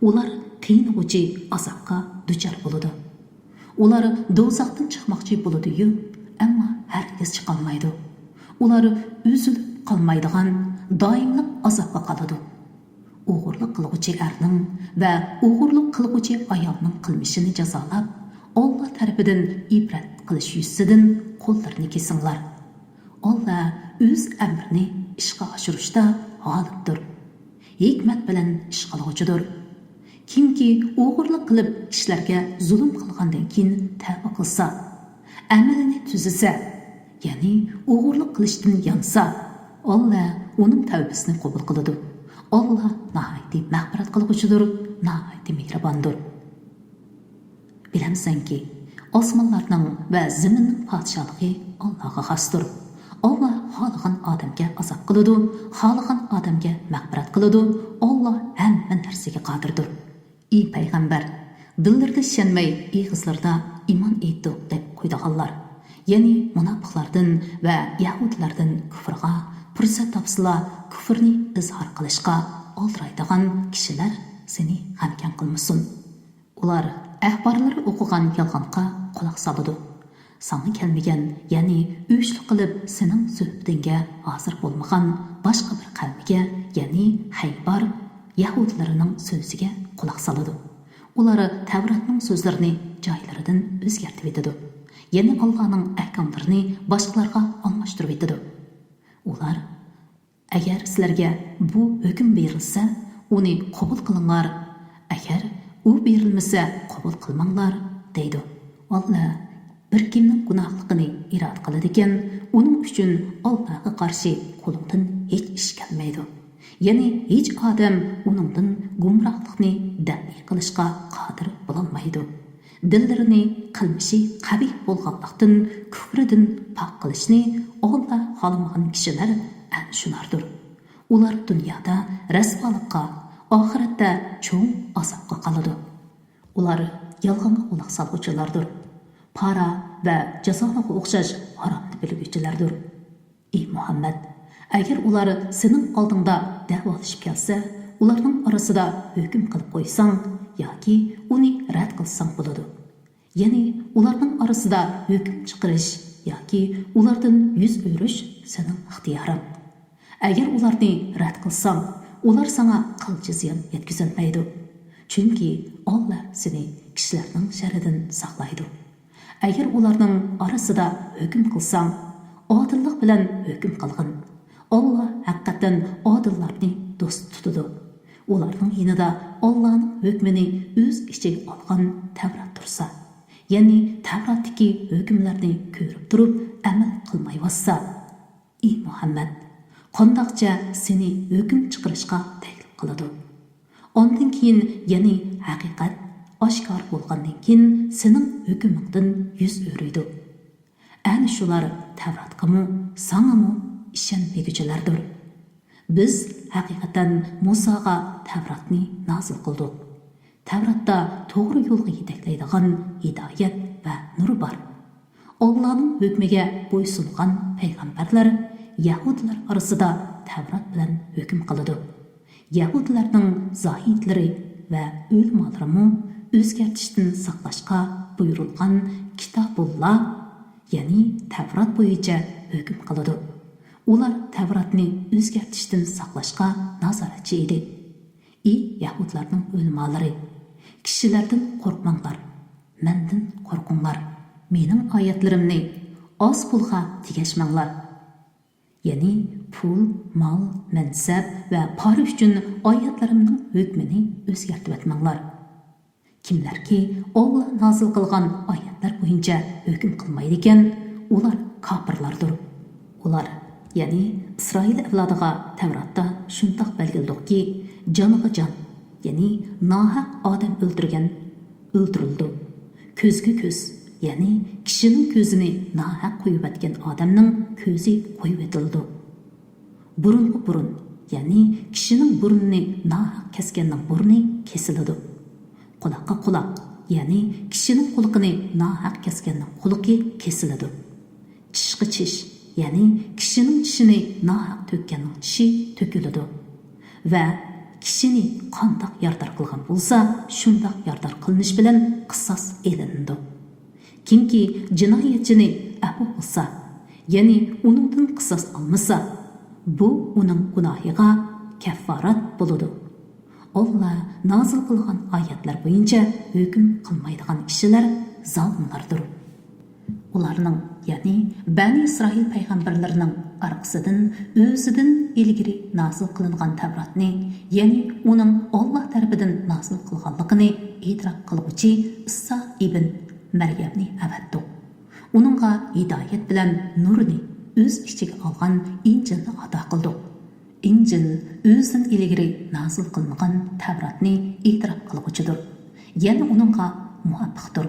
Ular qiynag'uchi azobga duchor bo'ladi. Ular do'zaxdan chiqmoqchi bo'ladi-yu, ammo hargiz chiqolmaydi. Ular uzilib qolmaydigan doimlik azobga qoladi. O'g'irlik qilg'uchi erning va o'g'irlik qilg'uchi ayolning qilmishini jazolab, Alloh tarafidan ibrat qilish yuzidan qo'llarini kesinglar. Alloh o'z amrini ishga oshirishda g'olibdir. Hikmat bilan ish qilg'uchidir. Kimki o'g'irlik qilib kishilarga zulm qilgandan keyin tavba qilsa, amalini tuzasa, ya'ni o'g'irlik qilishdan yansa, Alloh uning tavbasini qabul qiladi. Alloh nihoyat mag'firat qilg'uchidir, nihoyat mehribondir. Bilamsanki, osmonlarning va zaminning podshohligi Allohga xosdir. Alloh xohlagan odamga azob qiladi, xohlagan odamga mag'firat qiladi. Alloh hamma narsaga qodirdir. Ey payg'ambar, dillarda ishonmay, og'izlarda iymon etdik deb qo'ydiganlar, ya'ni munofiqlardan va yahudlardan kufrga fursat topsalar kufrni izhor qilishga oldiraydigan kishilar seni g'amkin qilmasin. Ular ahborlari o'qigan yolg'onga quloq soladi. Sana kelmagan, ya'ni uyushlik qilib sening suhbatingga hozir bo'lmagan boshqa bir qavmga, ya'ni Haybar yahudlarining so'ziga quloq soladi. Ular Tavratning so'zlarini joylaridan o'zgartirib etadi. Ya'ni Allohning ahkomlarini boshqalarga almashtirib etadi. Ular, agar sizlarga bu hukm berilsa, uni qabul qilinglar. Agar u berilmasa, qabul qilmanglar, deydi. Alloh bir kimning gunohligini irod qiladi ekan, uning uchun Allohga qarshi qo'lidan hech ish kelmaydi. Ya'ni hech odam uningdan gumrohlikni daf qilishga qodir bo'lolmaydi. Dillarini qilmishi qabih bo'lganlikdan, kufridan pok qilishni Alloh xolamagan kishilar ana shulardir. Ular dunyoda rasvolikqa, oxiratda cho'ng azobga qoladi. Ular yolg'onga quloq soluvchilardir. Para va jazoga o'xshash haromni bilguvchilardir. Ey Muhammad, agar ular sening oldingda davolashib kelsa, ularning orasida hukm qilib qo'ysang yoki uni rad qilsang bo'ladi. Ya'ni ularning orasida hukm chiqarish yoki ulardan yuz o'rish sening ixtiyoring. Agar ularni rad qilsang, ular sana qilchi ziyon yetkazolmaydi. Chunki Alloh seni kishilarning sharidan saqlaydi. Agar ularning orasida hukm qilsang, odillik bilan hukm qilgin. Alloh haqiqatan odillarni do'st tutadi. Ularning yonida Allohning hukmini o'z ichiga olgan Tavrat tursa, ya'ni Tavratdagi hukmlarni ko'rib turib amal qilmayotsa, ey Muhammad, qandoqcha seni hukm chiqarishga taklif qiladi. Ondan keyin, ya'ni haqiqat oshkor bo'lgandan keyin sening hukmingdan yuz o'riydi. Ana shular Tavratqami, sangami ishonmaguchilardir. Biz haqiqatan Musoga Tavratni nozil qildik. Tavratda to'g'ri yo'lga yetaklaydigan hidoyat va nur bor. Allohning hukmiga bo'ysungan payg'ambarlar Yahudilar orasida Tavrat bilan hukm qiladi. Yahudilarning zohidlari va o'lmalarimi o'zgartishdan saqlashga buyurilgan Kitobulloh, ya'ni Tavrat bo'yicha hukm qiladi. Ular Tavratni o'zgartishdan saqlashga nazoratchi edi. Ey Yahudlarning o'lmalari, kishilardan qo'rqmanglar, mendan qo'rqinglar. Mening oyatlarimni oz pulga tegashmanglar. Ya'ni pul, mol, mansab va pora uchun oyatlarimning hukmini o'zgartib etmanglar. Kimlarki Alloh nozil qilgan oyatlar bo'yicha hukm qilmaydi ekan, ular kofirlardir. Ular, ya'ni Isroil avlodiga Tavratda shundoq belgildiki, joniga jon, ya'ni nohaq odam o'ldirildi. Ko'zga ko'z, ya'ni kishining ko'zini nohaq qo'yib etgan odamning ko'zi qo'yib etildi. Burunga burun, ya'ni kishining burnini nohaq kesganning burni kesiladi. Quloqqa quloq, ya'ni kishining quloqini nohaq kesganning quloqi kesiladi. Tishga tish, ya'ni kishining tishini nohaq to'kkanning tishi to'kiladi. Va kishini qandoq yordar qilgan bo'lsa, shundoq yordar qilinish bilan qisos elinadi. Kimki jinoyatchini afv qilsa, ya'ni uningdan qisos olmasa, bu uning gunohiga kafforat bo'ladi. Alloh nozil qilgan oyatlar bo'yicha hukm qilmaydigan kishilar zolimlardir. Ularning, ya'ni Bani Isroil payg'ambarlarining orqasidan o'zidan ilgari nozil qilingan Tavratni, ya'ni uning Alloh tarafidan nozil qilganligini e'tirof qiluvchi Iso ibn Maryamni avatdi. Uningga hidoyat bilan nurni o'z ichiga olgan Injilni ato qildi. Injil o'zidan ilgari nozil qilingan Tavratni e'tirof qiluvchidir. Ya'ni uningga muvofiqdir.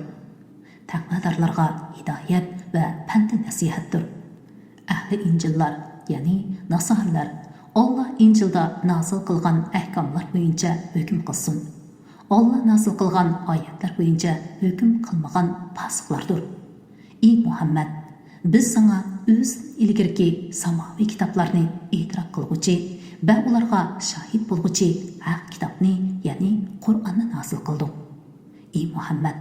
Taqvodorlarga hidoyat va pand nasihatdir. Ahli Injillar, ya'ni Nasorlar, Alloh Injilda nozil qilgan ahkomlar bo'yicha hukm qilsin. Alloh nozil qilgan oyatlar bo'yicha hukm qilmagan fosiqlardir. Ey Muhammad, biz sana o'z ilgirki samoviy kitoblarni e'tirof qilguvchi va ularga shahid bo'lguvchi haq kitobni, ya'ni Qur'onni nozil qildik. Ey Muhammad,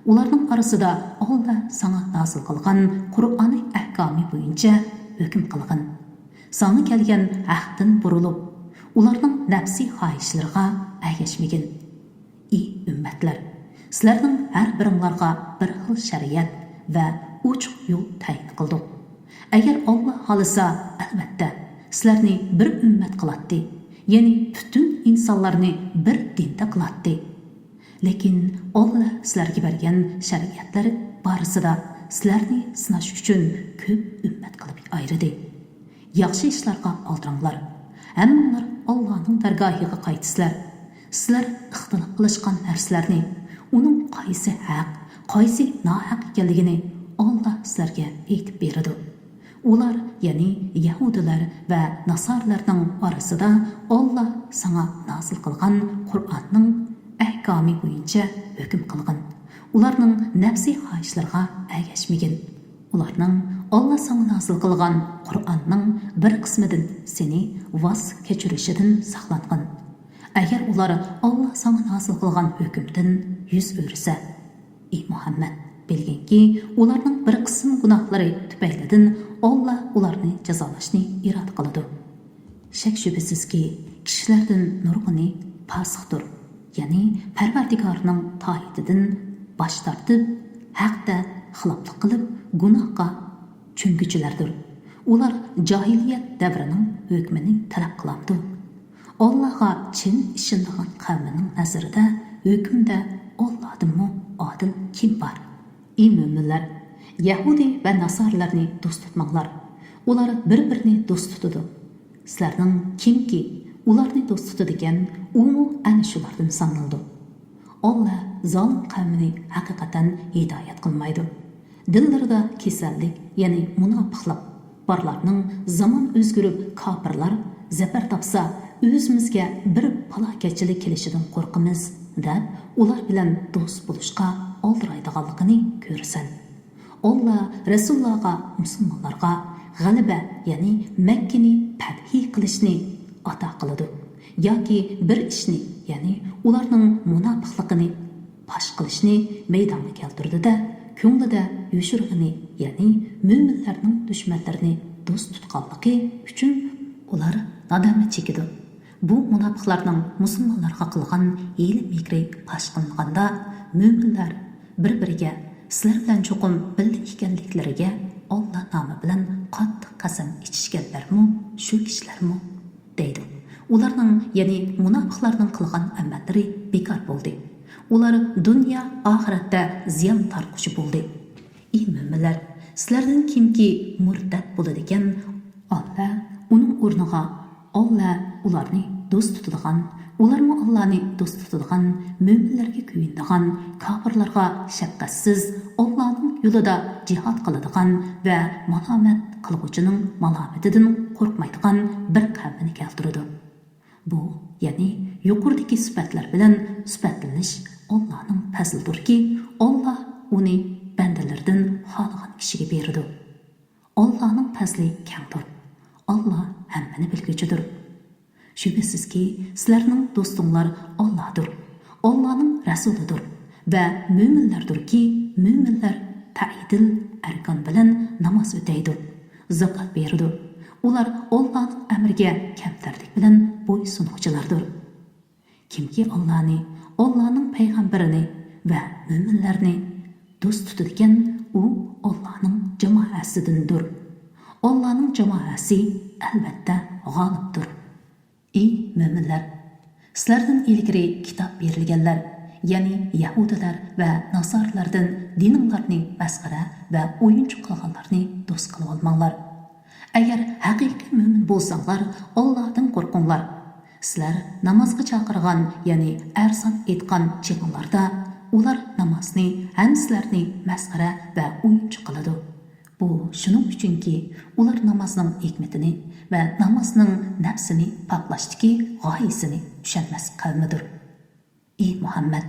ularning orasida Alloh sana nozil qilgan Qur'onni ahkomi bo'yicha hukm qilgin. Sana kelgan haqdan burilib, ularning nafsi xohishlariga ergashmagin. Ey ummatlar, sizlarning har biringlarga bir xil shariat va ochiq yo'l tayin qildik. Agar Alloh xolasa, albatta sizlarni bir ummat qiladi, ya'ni butun insonlarni bir dinda qiladi. Lekin Alloh sizlarga bergan shariatlar borasida sizlarni sinash uchun ko'p ummat qilib ayirdi. Yaxshi ishlarga oldiringlar. Hammanglar Allohning dargohiga qaytisizlar. Sizlar ixtilof qilishgan narsalarni, uning qaysi haq, qaysi nohaq ekanligini Alloh sizlarga aytib beradi. Ular, ya'ni Yahudilar va Nasarlarning orasida Alloh sana nazil qilgan Qur'onning ahkomi bo'yicha hukm qilgan. Ularning nafsiy xohishlarga ergashmagan. Ularning Alloh sana nazil qilgan Qur'onning bir qismidan seni voz kechirishidan saqlangan. Agar ular Alloh sana nazil qilgan hukmdan yuz o'rsa, ey Muhammad, bilginki, ularning bir qism gunohlari tufaylidan Alloh ularni jazolashni iroda qiladi. Shak shubhasizki, kishilardan nurg'uni fosiqdir, ya'ni Parvardigorning toatidan bosh tortib, haqda xiloflik qilib, gunohga cho'ngguchilardir. Ular jahiliyat davrining hukmini talab qilamdi. Allohga chin ishongan qavmining nazarida hukmda Allohdinmi odil kim bor? Ey mo'minlar, Yahudi va Nasarlarni do'st tutmanglar. Ular bir-birini do'st tutadi. Sizlarning kimki ularni do'st tutadigan, u ana shulardan sanaldi. Alloh zolim qavmini haqiqatan hidoyat qilmaydi. Dillarida kasallik, ya'ni munofiqlik borlarning zamon o'zgarib kofirlar zafar topsa, o'zimizga bir falokatchilik kelishidan qo'rqamiz deb ular bilan do'st bo'lishga oldiraydiganligini ko'rsan. Alloh Rasulullohga, musulmonlarga g'alaba, ya'ni Makkani fath qilishni ato qiladi. Yoki bir ishni, ya'ni ularning munofiqligini fosh qilishni maydonga keltirdi-da, ko'nglida yoshirg'ini, ya'ni mo'minlarning dushmanlarini do'st tutganligi uchun ular nadomat chekidi. Bu munofiqlarning musulmonlarga qilgan hiyla-mikri fosh qilinganda, mo'minlar bir-biriga sizlar bilan cho'qim birga ekanliklariga Alloh nomi bilan qattiq qasam ichishganlarmi, shu kishilarmi deydi. Ularning, ya'ni munofiqlarning qilgan amallari bekor bo'ldi. Ular dunyo oxiratda ziyon tortquchi bo'ldi. Ey mo'minlar, sizlardan kimki murtad bo'ladi ekan, Alloh uning o'rniga Alloh ularni do'st tutadigan, ularni Allohni do'st tutadigan, mo'minlarga kuyinadigan, kofirlarga shafqatsiz, Allohning yo'lida jihad qiladigan va malomat qiluvchining malomatidan qo'rqmaydigan bir qavmni keltiradi. Bu, ya'ni yuqoridagi sifatlar bilan sifatlanish Allohning fazlidirki, Alloh uni bandalardan xohlagan kishiga beradi. Allohning fazli kengdir. Alloh hammani bilguchidir. Shubhasizki, sizlarning do'stinglar Allohdir, Allohning rasulidir va mo'minlardirki, mo'minlar ta'idil arkan bilan namoz o'taydi, zakot beradi. Ular Allohning amriga kamtarlik bilan bo'ysunuvchilardir. Kimki Allohni, Allohning payg'ambarini va mo'minlarni do'st tutadigan, u Allohning jamoasidandir. Allohning jamoasi albatta g'olibdir. Ey mo'minlar, sizlardan ilgari kitob berilganlar, ya'ni Yahudilar va Nasarlardan dininglarni masxara va o'yinchi qilganlarni do'st qilib olmanglar. Agar haqiqiy mo'min bo'lsanglar, Allohdan qo'rqinglar. Sizlar namozga chaqirgan, ya'ni arzon aytgan chig'inlarda ular namozni ham sizlarni masxara va o'yinchi qiladi. Bu shuning uchunki ular namozning hikmatini va namozning nafsini poklashdagi g'oyasini tushunmas qavmidir. Ey Muhammad,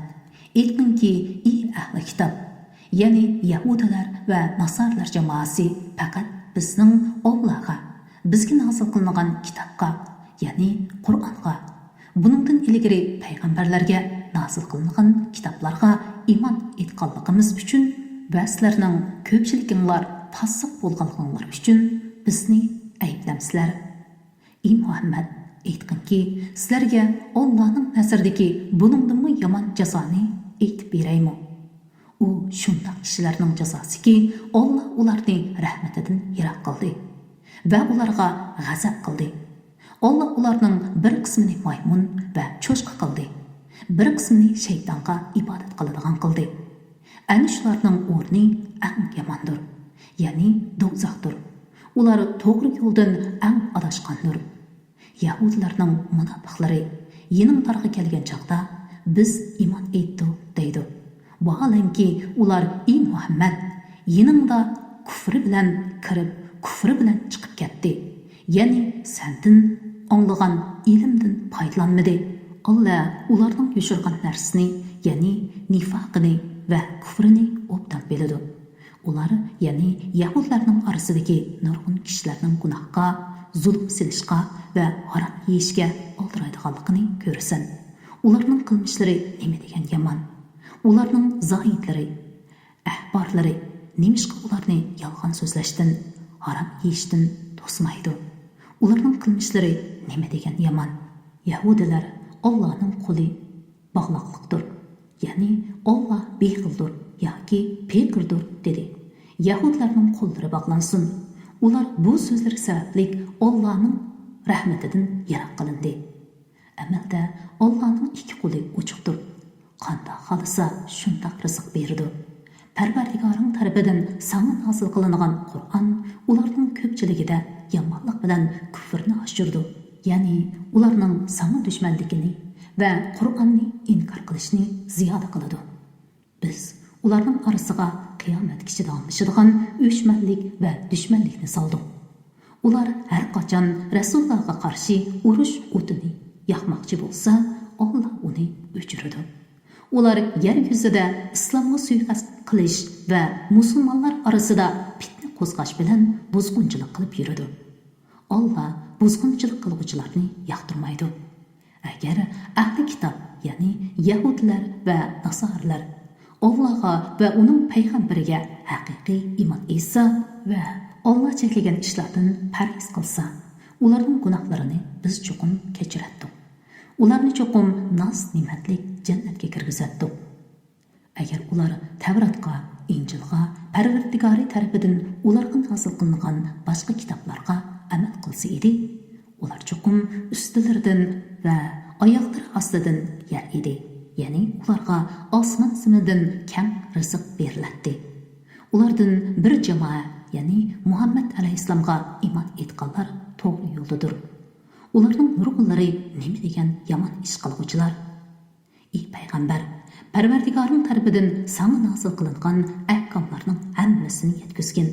aytdingki, ey ahli kitob, ya'ni Yahudilar va Nasarlar jamoasi faqat bizning Allohga, bizga nazil qilingan kitobga, ya'ni Qur'onga, buningdan ilgari payg'ambarlarga nazil qilingan kitoblarga iymon etganligimiz uchun va sizlarning ko'pchiliginglar fosiq bo'lganliginglar uchun bizni ayblamsizlar. Ey Muhammad, aytqinki, sizlarga Allohning nazardagi buningdanmi yomon jazoni aytib beraymi? U shunday kishilarning jazosiki, Alloh ularni rahmatidan yiroq qildi va ularga g'azab qildi. Alloh ularning bir qismini maymun va cho'chqa qildi, bir qismini shaytonga ibodat qiladigan qildi. Ana shularning o'rni eng yomondir, ya'ni do'zaxdir. Ular to'g'ri yo'ldan eng adashgandir. Yahudilarning munofiqlari yininglarga kelgan chaqda biz iymon etdik deydi. Vaholanki ular ey Muhammad yiningda kufri bilan kirib, kufri bilan chiqib ketdi. Ya'ni sendin anglagan ilmdan foydalanmadi. Allah ularning yoshirgan narsasini, ya'ni nifaqini va kufrini obdan biladi. Ular, ya'ni Yahudlarning orasidagi nurg'un kishilarning gunohga, zulm silishga va harom yeyishga oldiradiganligini ko'rsin. Ularning qilmishlari nima degan yomon. Ularning zoidlari, ahborlari nimishqa ularni yolg'on so'zlashdan, harom yeyishdan to'smaydi. Ularning qilmishlari nima degan yomon. Yahudilar Allohning qo'li bog'liqlikdir. Ya'ni Alloh bexildir yoki pekirdir dedi. Yahudlarning qo'llari bog'lansin. Ular bu so'zlar sababli Allohning rahmatidan yiroq qilindi. Amalda Allohning ikki qo'li ochiqdir. Qanday xolisa shunday rizq berdi. Parvardigoring tarafidan sana hosil qilingan Qur'on ularning ko'pchiligida yomonlik bilan kufrni oshirdi. Ya'ni ularning sana dushmanligini va Qur'onni inkor qilishni ziyoda qiladi. Biz ularning orasiga qiyomatgacha davomlashadigan o'chmanlik va dushmanlikni soldik. Ular har qachon Rasulullohga qarshi urush o'tini yoqmoqchi bo'lsa, Alloh uni o'chiradi. Ular yer yuzida islomga suiqasd qilish va musulmonlar orasida fitna qo'zg'ash bilan buzg'unchilik qilib yuradi. Alloh buzg'unchilik qiluvchilarni yoqtirmaydi. Agar ahli kitob, ya'ni Yahudlar va Nasorlar Allohga va uning payg'ambariga haqiqiy iymon etsa va Alloh cheklagan ishlardan parhez qilsa, ularning gunohlarini biz cho'qim kechiradi. Ularni cho'qim noz-ne'matlik jannatga kirgizadi. Agar ular Tavratga, Injilga, Parvardigori tarafidan ularga hosil qilingan boshqa kitoblarga amal qilsa edi, ular cho'qim ustilaridan va oyoqlari ostidan yer edi. Ya'ni ularga osmon simidan kam rizq beriladi. Ulardan bir jamoa, ya'ni Muhammad alayhisalomga iymon etganlar to'g'ri yo'ldadir. Ularning nurg'unlari nima degan yomon ish qiluvchilar. Ey payg'ambar, Parvardigoring tarafidan sana hosil qilingan ahkomlarning hammasini yetkazgin.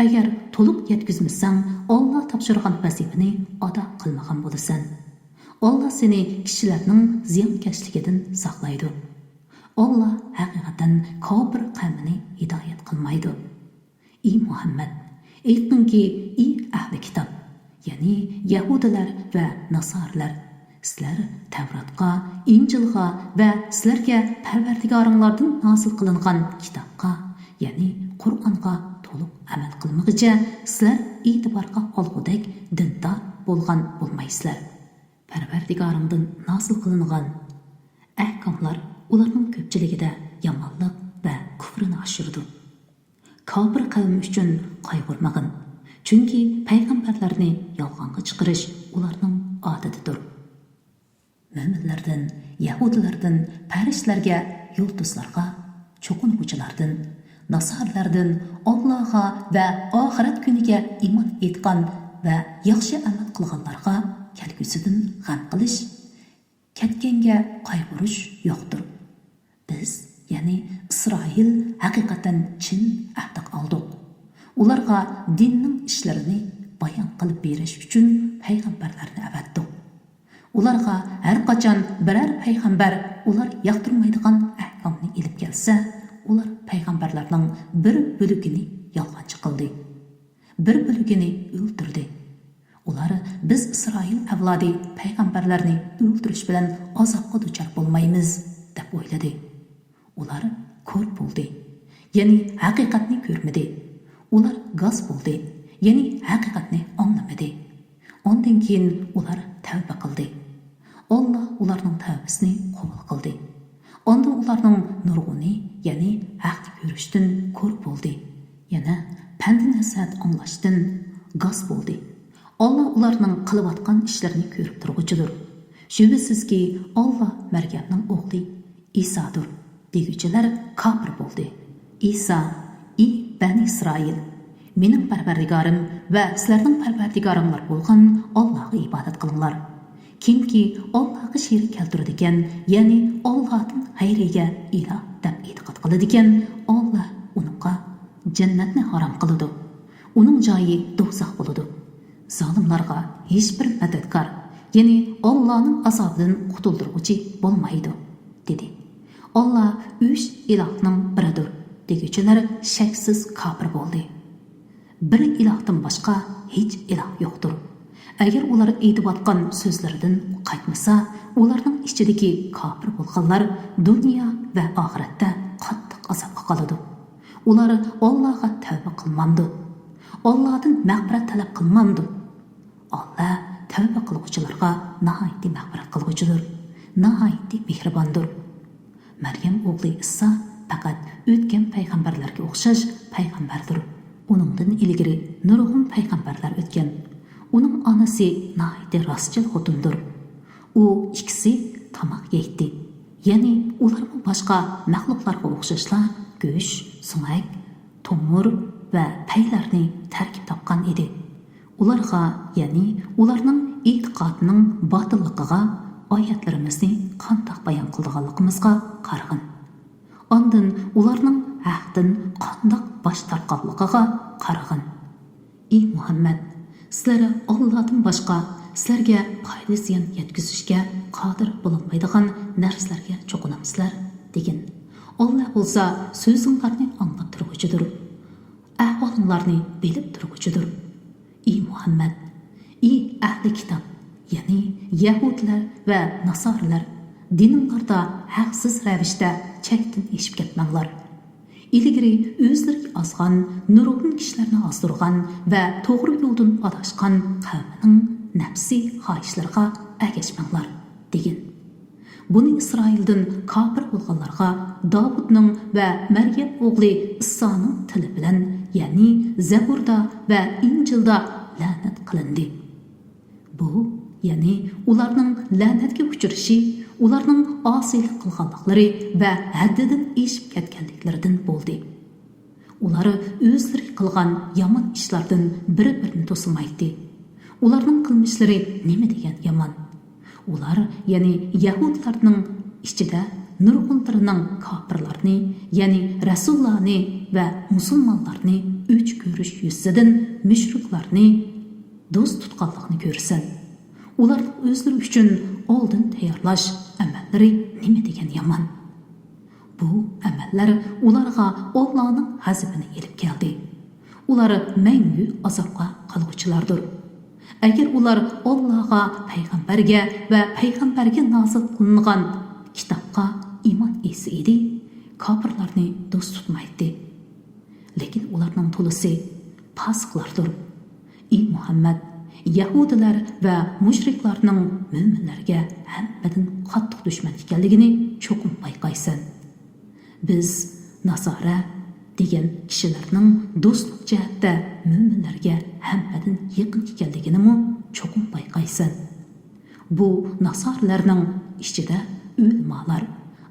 Agar to'liq yetkazmasang, Alloh topshirgan vazifani ado qilmagan bo'lasan. Alloh seni kishilarning ziyonkashligidan saqlaydi. Alloh haqiqatan kofir qavmini hidoyat qilmaydi. Ey Muhammad, aytdingki, ey ahli kitob, ya'ni Yahudilar va Nasorlar, sizlar Tavratga, Injilga va sizlarga Parvardigoringlardan hosil qilingan kitobga, ya'ni Qur'onga to'liq amal qilmaguncha sizlar e'tiborga olgudek dindor bo'lgan bo'lmaysizlar. Parvardigoringdan hosil qilingan ahkomlar ularning ko'pchiligida yomonlik va kufrni oshirdi. Kofir qavm uchun qayg'urmag'in, chunki payg'ambarlarni yolg'onga chiqarish ularning odatidir. Mo'minlardan, Yahudilardan, farishtalarga, yulduzlarga, cho'qinuvchilardan, Nasorlardan, Allohga va oxirat kuniga iymon etgan va yaxshi amal qilganlarga kelgusidan g'am qilish, ketganga qayg'urish yo'qdir. Biz, ya'ni Isroil haqiqatan chin ahdiq oldik. Ularga dinning ishlarini bayon qilib berish uchun payg'ambarlarni avatdik. Ularga har qachon biror payg'ambar ular yoqtirmaydigan ahkomni ilib kelsa, ular payg'ambarlarning bir bo'lagini yolg'onchi qildi. Bir bo'lagini o'ldirdi. Ular biz Isroil avlodi payg'ambarlarni o'ldirish bilan azobga duchor bo'lmaymiz deb o'yladi. Ular ko'r bo'ldi, ya'ni haqiqatni ko'rmadi. Ular g'oz bo'ldi, ya'ni haqiqatni anglamadi. Ondan keyin ular tavba qildi. Alloh ularning tavbasini qabul qildi. Onda ularning nurg'uni, ya'ni haqni ko'rishdan ko'r bo'ldi. Yana pand-nasihat anglashdan g'oz bo'ldi. Alloh ularning qilayotgan ishlarini ko'rib turguchidir. Shubhisizki, Alloh Maryamning o'g'li Isodir deguvchilar kofir bo'ldi. Iso, ey Bani Isroil, mening parvardigorim va sizlarning parvardigoringlar bo'lgan Allohga ibodat qilinglar. Kimki Allohga sherik keltiradigan, ya'ni Allohdan g'ayriga iloh deb e'tiqod qiladigan, Alloh uningga jannatni harom qiladi. Uning joyi do'zax bo'ladi. Zolimlarga hech bir madadkor, ya'ni Allohning azobidan qutuldiruvchi bo'lmaydi, dedi. Allah 3 ilohning biridir deguchilar shaksiz kofir bo'ldi. Bir ilohdan boshqa hech iloh yo'qdir. Agar ular aytayotgan so'zlaridan qaytmasa, ularning ichidagi kofir bo'lganlar dunyo va oxiratda qattiq azobga qoladi. Ular Allohga tavba qilmamdi. Allohdan mag'firat talab qilmamdi. Allah tavba qiluvchilarga nihoyatda mag'firat qiluvchidir, nihoyatda mehribondir. Maryam o'g'li Isa faqat o'tgan payg'ambarlarga o'xshash payg'ambardir. Uningdan ilgari nurg'un payg'ambarlar o'tgan. Uning onasi nihoyatda rostchil xotindir. U ikkisi tamoq yeydi. Ya'ni ular boshqa maxluqlarga o'xshashlar go'sht, sumak, tomir va paylarni tarkib topgan edi. Ularga, ya'ni ularning e'tiqodining botilligiga oyatlarimizni qandoq bayon qilganligimizga qarag'in. Ondan ularning haqdan qandoq bosh tortganligiga qarag'in. Ey Muhammad, sizlar Allohdan boshqa sizlarga foyda ziyon yetkazishga qodir bo'lmaydigan narsalarga cho'qinamsizlar degan. Alloh bo'lsa so'zinglarni anglab turguchidir. Ahvolinglarni bilib turguchidir. Ey Muhammad, ey ahli kitob, ya'ni Yahudilar va Nasoralar, dininglarda haqsiz ravishda chekdan eshib ketmanglar. İlgiri o'zlariga ozgan, nurg'un kishilarni ozdirgan va to'g'ri yo'ldan adashgan qavmining nafsi xohishlariga ergashmanglar degan. Buni Isroildan kofir bo'lganlarga Davudning va Maryam o'g'li Isoning tili bilan, ya'ni Zaburda va Injilda la'nat qilindi. Bu, ya'ni ularning la'natga uchrashi, ularning osiylik qilganliklari va haddidan eshib ketganliklaridan bo'ldi. Ular o'zlari qilgan yomon ishlardan bir-birini to'simaydi. Ularning qilmishlari nima degan yomon? Ular, ya'ni Yahudlarning ichida nurg'unlarining kofirlarni, ya'ni rasullarni va musulmonlarni o'ch ko'rish yuzidan mushriklarni do'st tutganlikni ko'rsin. Ular o'zlari uchun oldin tayyorlash amallari nima degan yomon? Bu amallar ularga Allohning g'azabini elib keldi. Ular mangu azobga qoluvchilardir. Agar ular Allohga, payg'ambarga va payg'ambarga nozil qilingan kitobga iymon etsa edi, kofirlarni do'st tutmaydi. Lekin ularning to'lisi fosiqlardir. Ey Muhammad, Yahudilar va mushriklarning mo'minlarga hammadan qattiq dushman ekanligini cho'qim payqaysan. Biz Nasara degan kishilarning do'stlik jihatda mo'minlarga hammadan yaqin ekanligini cho'qim payqaysan. Bu Nasarlarning ichida ulamolar,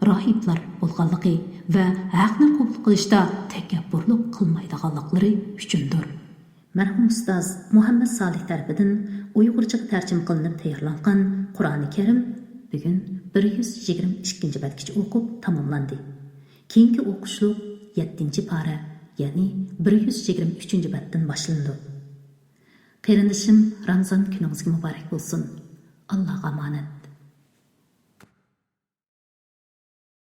rohiblar bo'lganligi va haqni qabul qilishda takabburlik qilmaydiganliklari uchundir. Marhum ustoz Muhammad Salih tarafidan Uyg'urchaga tarjima qilinib tayyorlangan Qur'oni Karim bugun 122 badgacha o'qib tamomlandi. Keyingi o'qishlik 7-para, ya'ni 123 baddan boshlandi. Qarindishim, Ramazon kuningizga muborak bo'lsin. Allohga omonat.